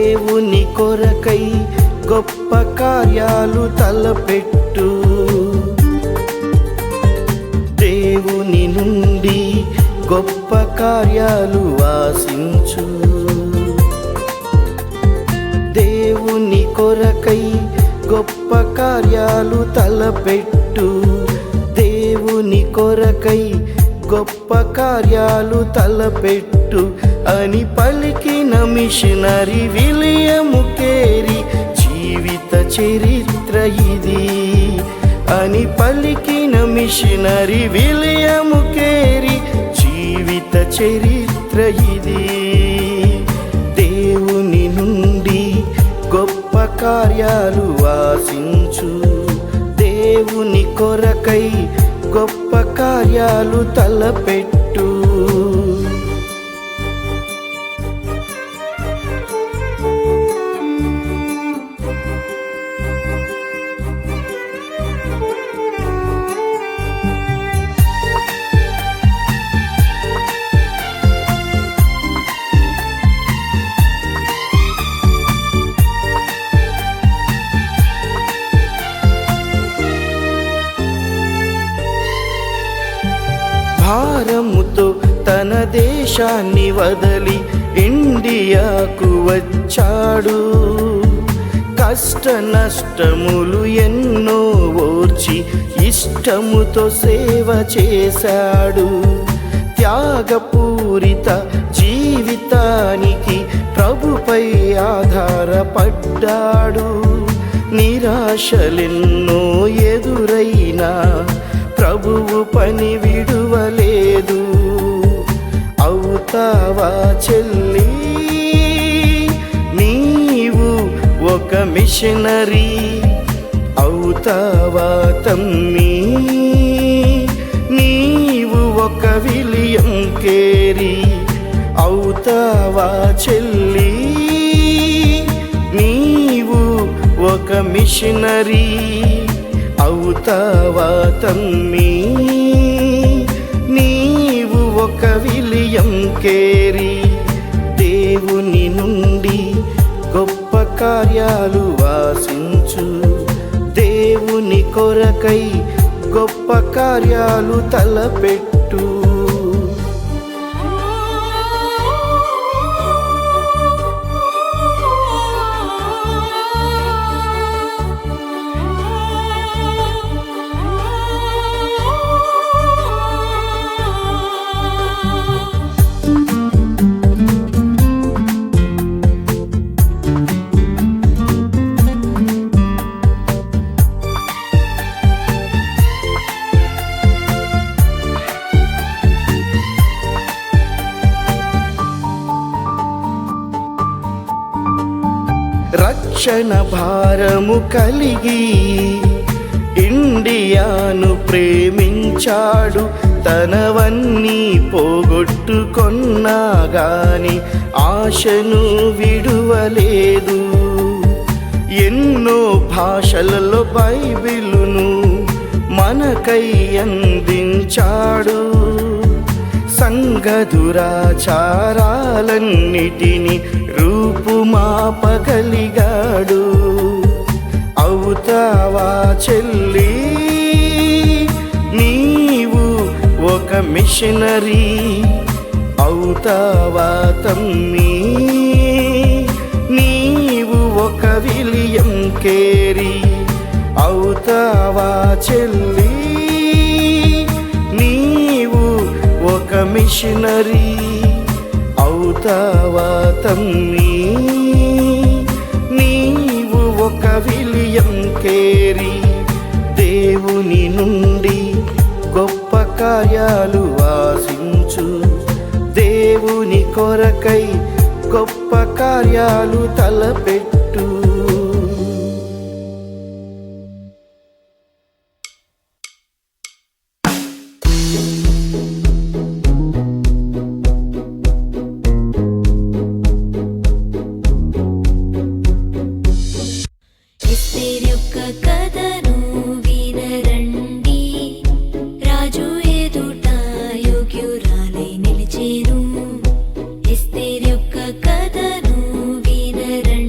దేవుని కొరకై గొప్ప కార్యాలు తలపెట్టు. దేవుని నుండి గొప్ప కార్యాలు ఆశించు. దేవుని కొరకై గొప్ప కార్యాలు తలపెట్టు. దేవుని కొరకై గొప్ప కార్యాలు తలపెట్టు అని పలికిన మిషనరీ విలియము కేరీ జీవిత చరిత్ర ఇది. అని పలికిన మిషనరీ విలియము కేరీ జీవిత చరిత్ర ఇది. దేవుని నుండి గొప్ప కార్యాలు ఆశించు. దేవుని కొరకై గొప్ప కార్యాలు తలపెట్టు. భారముతో తన దేశాన్ని వదలి ఇండియాకు వచ్చాడు. కష్ట నష్టములు ఎన్నో ఓర్చి ఇష్టముతో సేవ చేశాడు. త్యాగపూరిత జీవితానికి ప్రభుపై ఆధారపడ్డాడు. నిరాశలెన్నో ఎదురైనా ప్రభువు పని విడువలేదు. అవుతావా చెల్లి నీవు ఒక మిషనరీ? అవుతావా తమ్మి నీవు ఒక విలియం కేరీ? అవుతావా చెల్లి నీవు ఒక మిషనరీ? అవుతావా తమ్మి నీవు ఒక విలియం కేరీ? దేవుని నుండి గొప్ప కార్యాలు ఆశించు. దేవుని కొరకై గొప్ప కార్యాలు తలపెట్టు. రక్షణ భారము కలిగి ఇండియాను ప్రేమించాడు. తనవన్నీ పోగొట్టుకొన్నా గాని ఆశను విడువలేదు. ఎన్నో భాషలలో బైబిలును మనకై అందించాడు. సంఘ దురాచారాలన్నిటిని రూపుమాపగలిగాడు. అవుతావా చెల్లి నీవు ఒక మిషనరీ? అవుతావా తమ్మి నీవు ఒక విలియం కేరీ? అవుతావా చెల్లి నీవు ఒక మిషనరీ? అవుతావా తమ్మి నీవు ఒక విలియం కేరీ? దేవుని నుండి గొప్ప కార్యాలు ఆశించు. దేవుని కొరకై గొప్ప కార్యాలు తలపెట్టు. ఎస్తేరు యొక్క కథను వినరండి.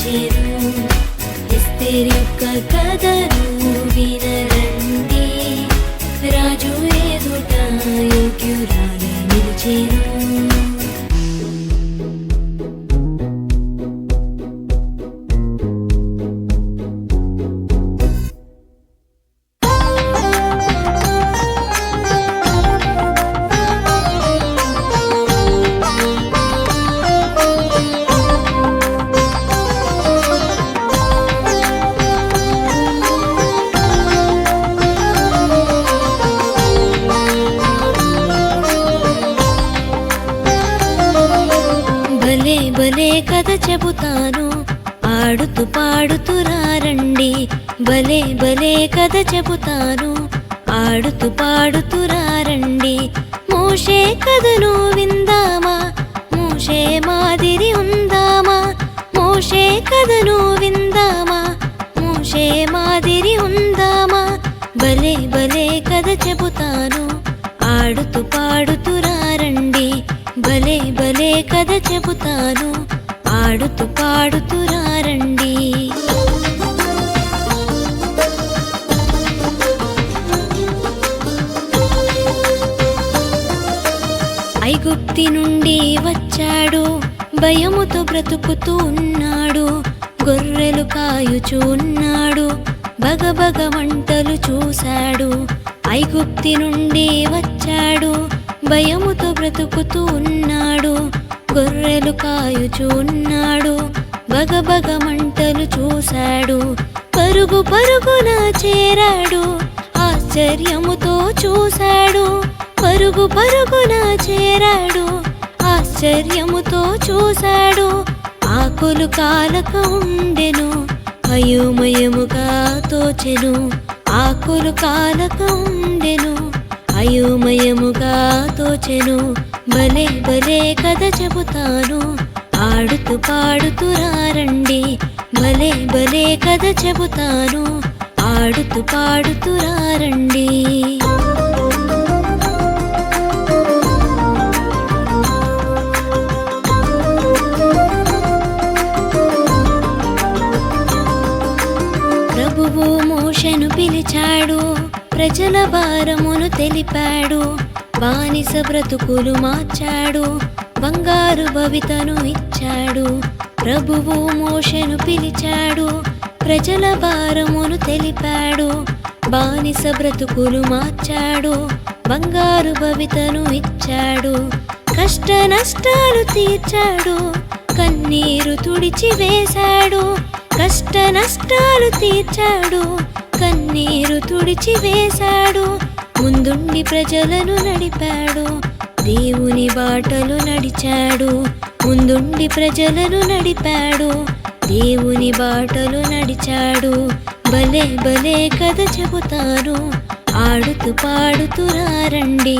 నిలిచెను. ఎస్తేరు యొక్క కథను వినరండి, రాజు ఎదుట యోగ్యురాలై నిలిచెను. భలే భలే కథ చెబుతాను, ఆడుతూ పాడుతూ రండి. భలే భలే కథ చెబుతాను, ఆడుతూ పాడుతూ రండి. మోషే కథను విందామా, మోషే మాదిరి ఉందామా. మోషే కథను విందామా, మోషే మాదిరి ఉందామా. భలే భలే కథ చెబుతాను, ఆడుతూ పాడుతూ రండి. భలే భలే కథ చెబుతాను, ఆడుతూ పాడుతూ రండి. ఐగుప్తి నుండి వచ్చాడు, భయముతో బ్రతుకుతూ ఉన్నాడు. గొర్రెలు కాయుచూ ఉన్నాడు, బగబగ మంటలు చూశాడు. ఐగుప్తి నుండి వచ్చాడు, భయముతో బ్రతుకుతూ ఉన్నాడు. గొర్రెలు కాయుచూ ఉన్నాడు, బగబగ మంటలు చూశాడు. పరుగు పరుగున చేరాడు, ఆశ్చర్యముతో చూశాడు. పరుగు పరుగున చేరాడు, ఆశ్చర్యముతో చూశాడు. ఆకులు కాలక ఉండెను, అయోమయముగా తోచెను. ఆకులు కాలక ఉండెను, అయోమయముగా తోచెను. భలే భలే కథ చెబుతాను, ఆడుతూ పాడుతూ రండి. భలే భలే కథ చెబుతాను, ఆడుతూ పాడుతూ రండి. ప్రభువు మోషేను పిలిచాడు, ప్రజల భారమును తెలిపాడు. బానిస బ్రతుకులు మార్చాడు, బంగారు భవితను ఇచ్చాడు. ప్రభువు మోషేను పిలిచాడు, ప్రజల భారమును తెలిపాడు. బానిస బ్రతుకులు మార్చాడు, బంగారు భవితను ఇచ్చాడు. కష్ట నష్టాలు తీర్చాడు, కన్నీరు తుడిచి వేశాడు. కష్ట నష్టాలు తీర్చాడు, కన్నీరు తుడిచి వేశాడు. ముందుండి ప్రజలను నడిపాడు, దేవుని బాటలు నడిచాడు. ముందుండి ప్రజలను నడిపాడు, దేవుని బాటలు నడిచాడు. భలే భలే కథ చెబుతాను, ఆడుతూ పాడుతూ రండి.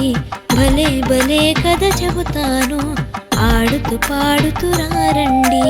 భలే భలే కథ చెబుతాను, ఆడుతూ పాడుతూ రండి.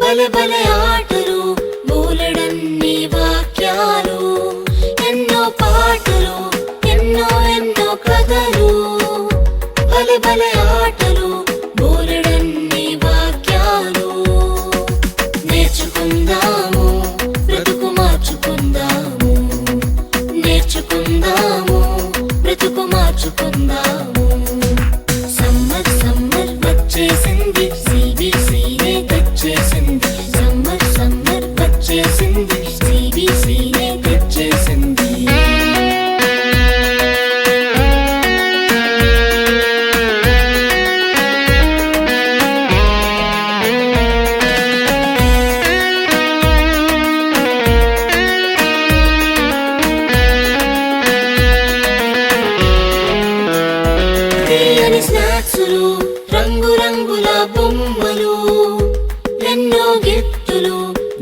భలే భలే ఆటలు బోలెడన్ని వాక్యాలు ఎన్నో పాటలు ఎన్నో ఎన్నో కథలు భలే భలే ఆటలు బోలెడన్ని వాక్యాలు నేర్చుకుందాము బ్రతుకు మార్చుకుందాము నేర్చుకుందాము బ్రతుకు మార్చుకుందాము సమ్మర్ సమ్మర్ వచ్చేసింది సిబిసినే తెచ్చేసింది సమ్మర్ సమ్మర్ వచ్చేసింది సిబిసినే తెచ్చేసింది తీయని స్నాక్సులు రంగు రంగుల బొమ్మలు ఎన్నో గిఫ్టులు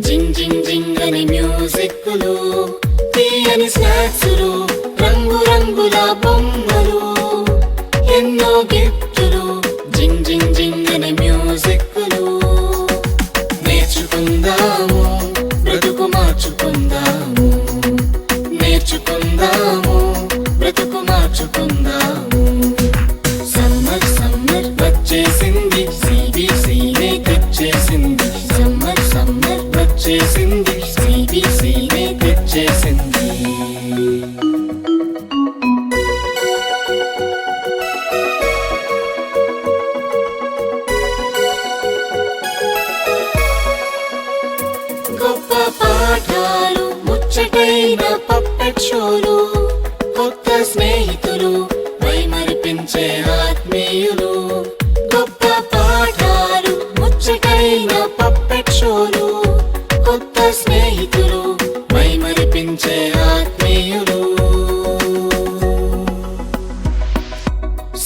జింగ్ జింగ్ జింగ్ అని మ్యూజిక్లు తీయని స్నాక్సులు రంగు రంగుల బొమ్మలు ఎన్నో గిఫ్టులు జింగ్ జింగ్ జింగ్ అని మ్యూజిక్లు నేర్చుకుందాము బ్రతుకు మార్చుకుందాము నేర్చుకుందాము బ్రతుకు మార్చుకుందాము సమ్మర్ సమ్మర్ వచ్చేసింది సిబిసినే తెచ్చేసింది సమ్మర్ సమ్మర్ వచ్చేసింది సిబిసినే తెచ్చేసింది గొప్ప పాఠాలు ముచ్చటైన పప్పెట్ షోలు కొత్త స్నేహితులు మైమరిపించే ఆత్మీయులు గొప్ప పాఠాలు ముచ్చటైన పప్పెట్ షోలు కొత్త స్నేహితులు మైమరిపించే ఆత్మీయులు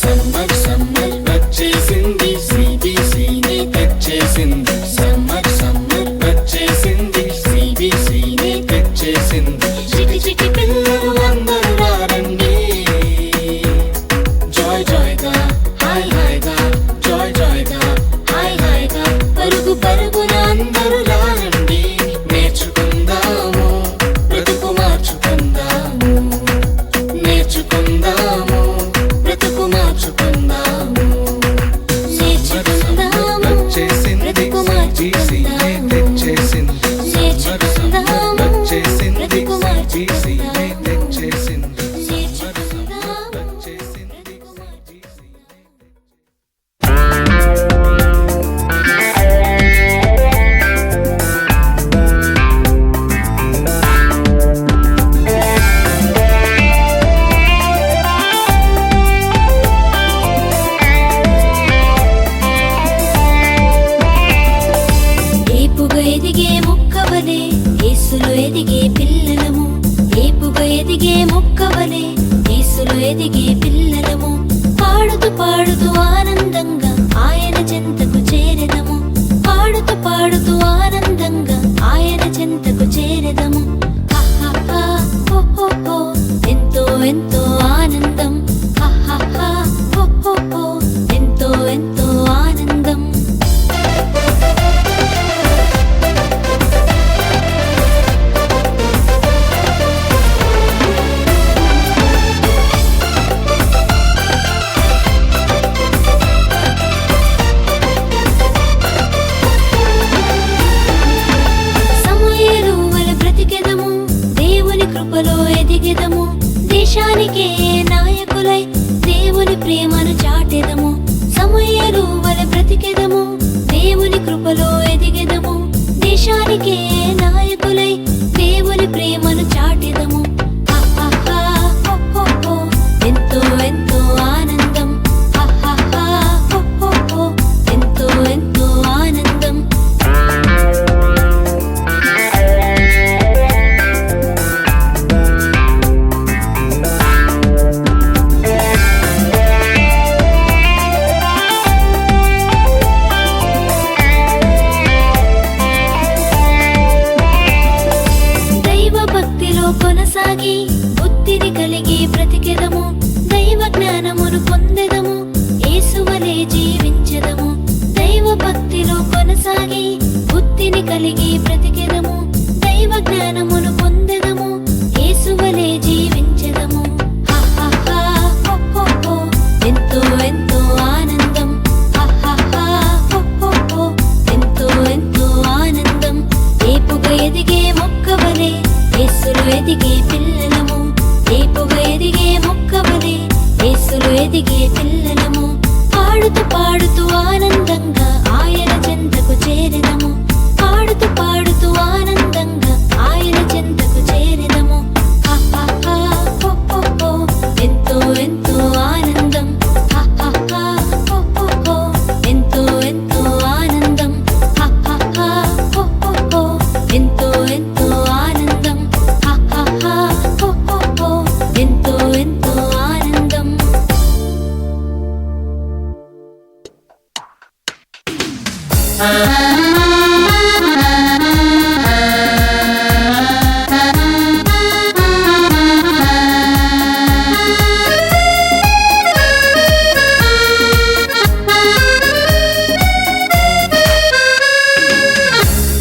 సమ్మర్ సమ్మర్ వచ్చేసింది సిబిసినే తెచ్చేసింది సమ్మర్ సమ్మర్ వచ్చేసింది సిబిసినే తెచ్చేసింది చిటి చిటి పిల్లలు అందరూ రారండి జాయ్ జాయ్ గా హాయ్ హాయ్ గా జాయ్ జాయ్ గా హాయ్ హాయ్ గా పరుగు పరుగున అందరూ రారండి నేర్చుకుందాము బ్రతుకు మార్చుకుందాము నేర్చుకుందాము బ్రతుకు మార్చుకుందాము నేర్చుకుందాము బ్రతుకు మార్చుకుందాము నేర్చుకుందాము బ్రతుకు మార్చుకుందాము ఏపుగా ఎదిగే మొక్కవలే యేసులో ఎదిగే పిల్లలము ఏపుగా ఎదిగే మొక్కవలే యేసులో ఎదిగే పిల్లలము పాడుతూ పాడుతూ ఆనందంగా ఆయన చెంతకు చేరెదము పాడుతూ పాడుతూ ఆనందంగా ఆయన చెంతకు చేరెదము హహహా హో హో హో ఎంతో ఎంతో ఆనందం హహహా హో హో హో ఎంతో ఎంతో ఆనందం సమూయేలు వలె బ్రతికెదము దేవుని కృపలో ఎదిగెదము దేశానికే నాయకులై దేవుని ప్రేమను చాటెదము సమూయేలు వలె బ్రతికెదము దేవుని కృపలో ఎదిగెదము దేశానికే నాయకులై దేవుని ప్రేమను చాటెదము హహహా హో హో హో ఎంతో ఎంతో ఆనందం హహహా హో హో హో ఎంతో ఎంతో ఆనందం కొనసాగి బుద్ధిని కలిగి బ్రతికెదము దైవ జ్ఞానమును పొందెదము యేసువలే జీవించెదము దైవ భక్తిలో కొనసాగి కలిగి బ్రతికెదము, దైవ జ్ఞానమును పొందెదము, యేసువలే జీవించెదము. హా హా హా హో హో హో, ఎంతో ఎంతో ఆనందం. హా హా హా హో హో హో, ఎంతో ఎంతో ఆనందం. ఏపుగా ఎదిగే మొక్కవలే యేసులో ఎదిగే పిల్లలము, ఏపుగా ఎదిగే మొక్కవలే యేసులో ఎదిగే పిల్లలము. పాడుతూ పాడుతూ ఆనందంగా ఆయన చెంతకు చేరెదము, పాడుతూ పాడుతూ ఆనందంగా ఆయన చెంతకు చేరెదము. హా హా హా హో హో హో, ఎంతో ఎంతో ఆనందం. హా హా హా హో హో హో, ఎంతో ఎంతో ఆనందం. హా హా హా హో హో హో, ఎంతో ఎంతో ఆనందం. హా హా హా హో హో హో, ఎంతో ఎంతో ఆనందం.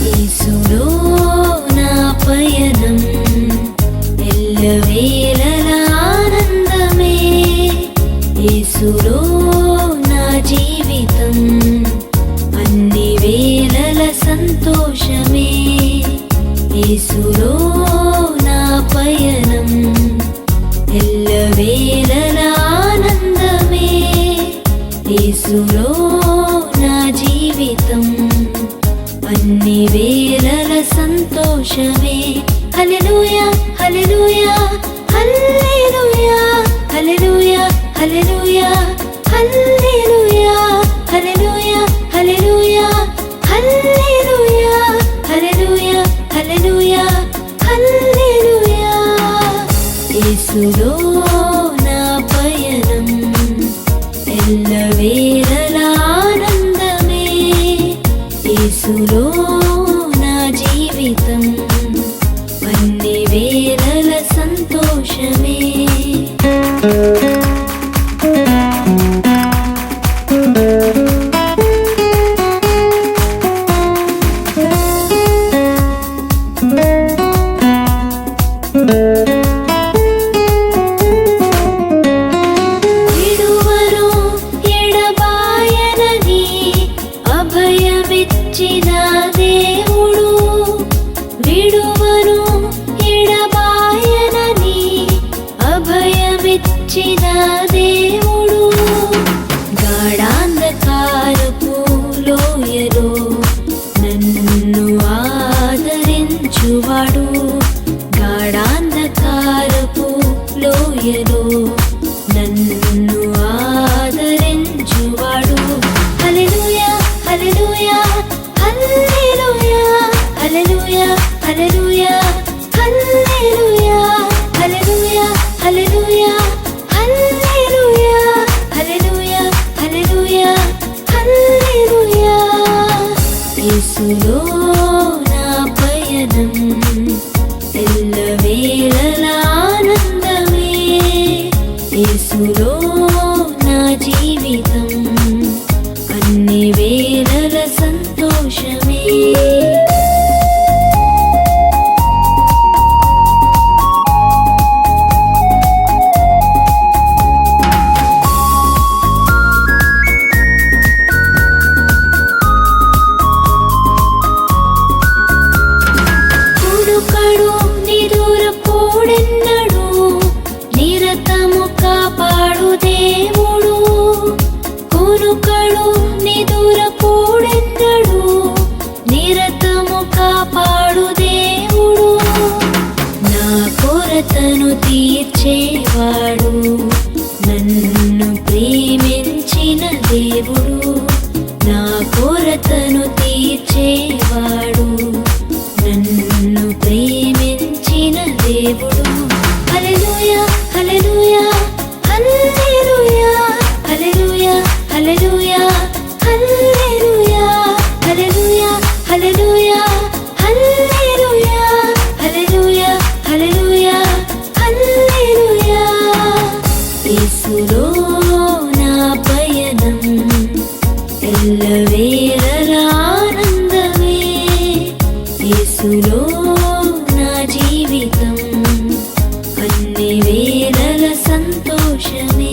యేసులో నా పయనం ఎల్లవేళలా ఆనందమే, యేసులో నా జీవితం అన్ని వేళల సంతోషమే. యేసులో నా పయనం ఎల్లవేళలా ఆనందమే, యేసులో నా జీవితం అన్ని వేళల సంతోషమే. హల్లెలూయా హల్లెలూయా హల్లెలూయా హల్లెలూయా హల్లెలూయా హల్లెలూయా హల్లెలూయా హల్లెలూయా హల్లెలూయా హల్లెలూయా హల్లెలూయా హల్లెలూయా. యేసులో నా పయనం ఎల్లవేళలా ఆనందమే, యేసులో నా జీవితం అన్ని వేళల సంతోషమే. విడువను ఎడబాయనని అభయమిచ్చిన దేవుడు, విడువను ఎడబాయనని అభయమిచ్చిన దేవుడు. గాఢాంధకారపు లోయలో నన్ను ఆదరించువాడు, గాఢాంధకారపు లోయలో నన్ను ఆదరించువాడు. హల్లెలూయా హల్లెలూయా హల్లెలూయా హల్లెలూయా హల్లెలూయా హల్లెలూయా హల్లెలూయా హల్లెలూయా హల్లెలూయా హల్లెలూయా హల్లెలూయా హల్లెలూయా. యేసులో నా పయనం ఎల్లవేళలా ఆనందమే, యేసులో నా జీవితం అన్ని వేళల సంతోషమే. కునుకడు నిదురపోడెన్నడు, నిరతము కాపాడు దేవుడు. కునుకడు నిదురపోడెన్నడు, నిరతము కాపాడు దేవుడు. నా కొరతను తీర్చేవాడు, నన్ను ప్రేమించిన దేవుడు. నా కొరతను తీర్చేవాడు, నన్ను ప్రేమించిన దేవుడు. హల్లెలూయా హల్లెలూయా హల్లెలూయా హల్లెలూయా హల్లెలూయా హల్లెలూయా హల్లెలూయా హల్లెలూయా హల్లెలూయా హల్లెలూయా హల్లెలూయా హల్లెలూయా. యేసులో నా జీవితం అన్ని వేళల సంతోషమే.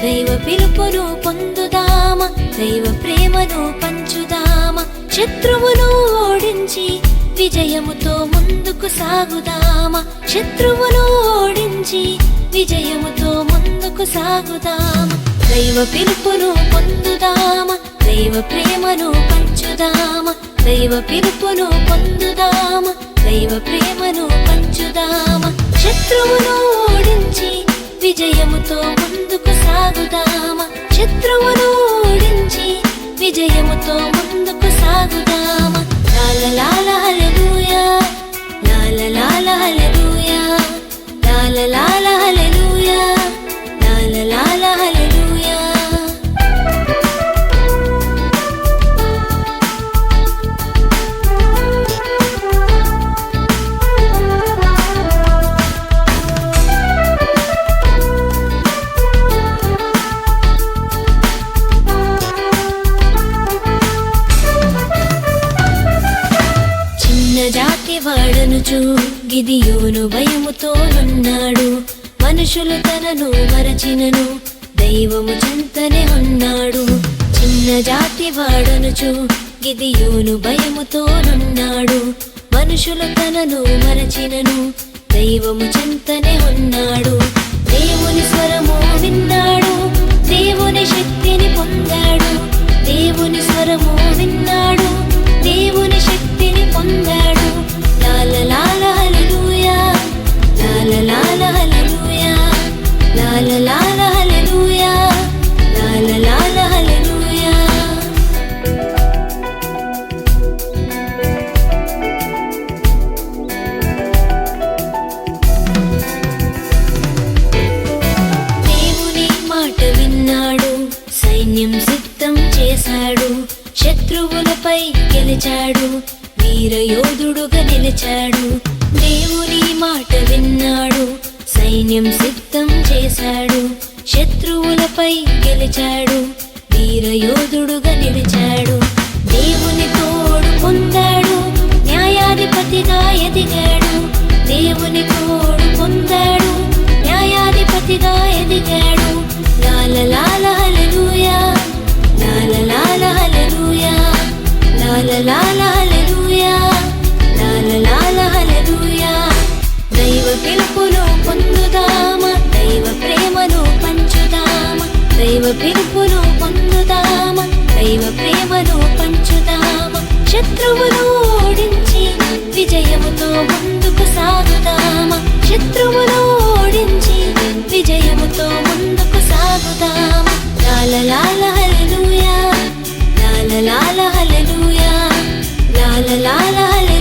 దైవ పిలుపును పొందుదామా, దైవ ప్రేమను పంచుదామా, శత్రువును ఓడించి విజయముతో ముందుకు సాగుదామా శత్రువును ఓడించి విజయముతో ముందుకు సాగుదామా దైవ పిలుపును పొందుదామా దైవ ప్రేమను పంచుదామా దైవ పిలుపును పొందుదామా దైవ ప్రేమను పంచుదామా శత్రువును ఓడించి విజయముతో ముందుకు సాగుదామా శత్రువును ఓడించి విజయముతో ముందుకు సాగుదామా లాల లాల హల్లెలూయా లాల లాల హల్లెలూయా లాల లాల హల్లెలూయా లాల లాల హల్లెలూయా జాతి వాడనుచు గిదియోను భయముతోనున్నాడు మనుషులు తనను మరచినను దైవము చెంతనే ఉన్నాడు చిన్న జాతి వాడనుచు గిదియోను భయముతోనున్నాడు మనుషులు తనను మరచినను దైవము చెంతనే ఉన్నాడు దేవుని స్వరము విన్నాడు దేవుని శక్తిని పొందాడు దేవుని స్వరము విన్నాడు దేవుని శక్తిని పొందాడు లాల లాల హల్లెలూయా లాల లాల హల్లెలూయా లాల లాల హల్లెలూయా లాల లాల హల్లెలూయా దేవుని మాట విన్నాడు సైన్యం సిద్ధం చేశాడు శత్రువులపై గెలిచాడు వీరయోధుడుగా నిలిచాడు దేవుని మాట విన్నాడు సైన్యం సిద్ధం చేశాడు శత్రువులపై గెలిచాడు వీరయోధుడుగా నిలిచాడు దేవుని తోడు పొందాడు న్యాయాధిపతిగా ఎదిగాడు దేవుని తోడు పొందాడు న్యాయాధిపతిగా ఎదిగాడు లాల లాల హల్లెలూయా లాల లాల హల్లెలూయా లాల లాల హల్లెలూయా లాల లాల హల్లెలూయా దైవ పిలుపును పొందుదామా దైవ ప్రేమను పంచుదామా దైవ పిలుపును పొందుదామా దైవ ప్రేమను పంచుదామా శత్రువును ఓడించి విజయముతో ముందుకు సాగుదామా శత్రువును ఓడించి విజయముతో ముందుకు సాగుదామా లాల లాల హల్లెలూయా లాల లాల హల్లెలూయా లాల లాల హల్లెలూయా